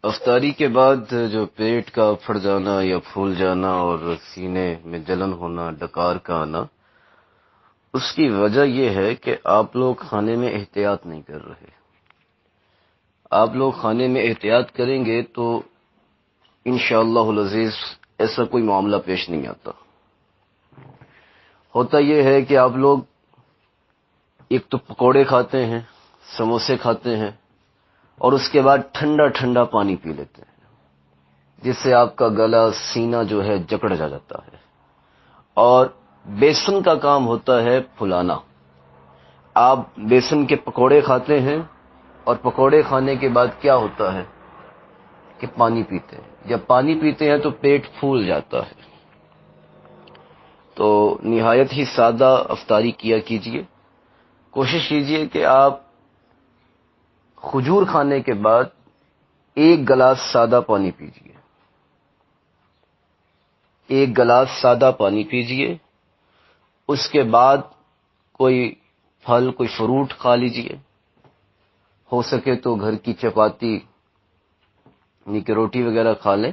افطاری کے بعد جو پیٹ کا پھٹ جانا یا پھول جانا اور سینے میں جلن ہونا، ڈکار کا آنا، اس کی وجہ یہ ہے کہ آپ لوگ کھانے میں احتیاط نہیں کر رہے۔ آپ لوگ کھانے میں احتیاط کریں گے تو انشاءاللہ العزیز ایسا کوئی معاملہ پیش نہیں آتا۔ ہوتا یہ ہے کہ آپ لوگ ایک تو پکوڑے کھاتے ہیں، سموسے کھاتے ہیں، اور اس کے بعد ٹھنڈا ٹھنڈا پانی پی لیتے ہیں، جس سے آپ کا گلا، سینہ جو ہے جکڑ جاتا ہے۔ اور بیسن کا کام ہوتا ہے پھلانا۔ آپ بیسن کے پکوڑے کھاتے ہیں اور پکوڑے کھانے کے بعد کیا ہوتا ہے کہ پانی پیتے ہیں۔ جب پانی پیتے ہیں تو پیٹ پھول جاتا ہے۔ تو نہایت ہی سادہ افطاری کیا کیجئے۔ کوشش کیجئے کہ آپ کھجور کھانے کے بعد 1 گلاس سادہ پانی پیجئے۔ 1 گلاس سادہ پانی پیجئے۔ اس کے بعد کوئی پھل، کوئی فروٹ کھا لیجئے۔ ہو سکے تو گھر کی چپاتی یعنی کہ روٹی وغیرہ کھا لیں،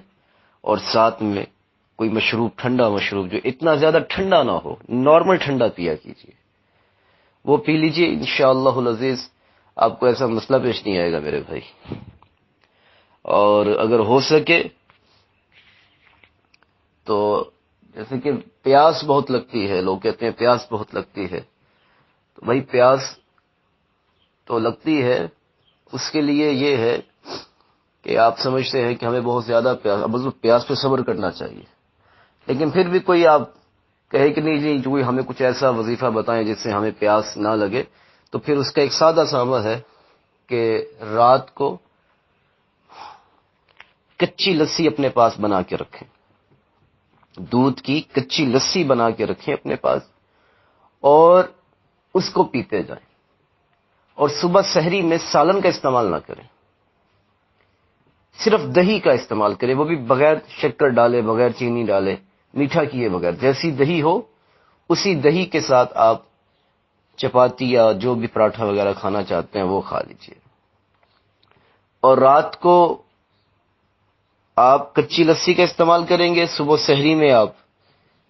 اور ساتھ میں کوئی مشروب، ٹھنڈا مشروب جو اتنا زیادہ ٹھنڈا نہ ہو، نارمل ٹھنڈا پیا کیجئے، وہ پی لیجئے۔ انشاءاللہ العزیز آپ کو ایسا مسئلہ پیش نہیں آئے گا میرے بھائی۔ اور اگر ہو سکے تو جیسے کہ پیاس بہت لگتی ہے، لوگ کہتے ہیں پیاس بہت لگتی ہے، تو بھائی پیاس تو لگتی ہے، اس کے لیے یہ ہے کہ آپ سمجھتے ہیں کہ ہمیں بہت زیادہ پیاس پہ صبر کرنا چاہیے، لیکن پھر بھی کوئی آپ کہے کہ نہیں جی جو ہمیں کچھ ایسا وظیفہ بتائیں جس سے ہمیں پیاس نہ لگے، تو پھر اس کا ایک سادہ سا عمل ہے کہ رات کو کچی لسی اپنے پاس بنا کے رکھیں، دودھ کی کچی لسی بنا کے رکھیں اپنے پاس، اور اس کو پیتے جائیں، اور صبح سحری میں سالن کا استعمال نہ کریں، صرف دہی کا استعمال کریں، وہ بھی بغیر شکر ڈالے، بغیر چینی ڈالے، میٹھا کیے بغیر۔ جیسی دہی ہو اسی دہی کے ساتھ آپ چپاتی یا جو بھی پراٹھا وغیرہ کھانا چاہتے ہیں وہ کھا لیجئے۔ اور رات کو آپ کچی لسی کا استعمال کریں گے، صبح سحری میں آپ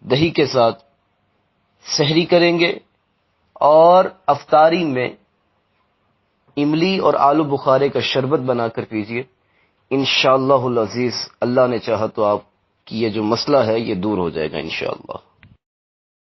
دہی کے ساتھ سحری کریں گے، اور افطاری میں املی اور آلو بخارے کا شربت بنا کر پیجئے۔ انشاءاللہ العزیز اللہ نے چاہا تو آپ کی یہ جو مسئلہ ہے یہ دور ہو جائے گا انشاءاللہ۔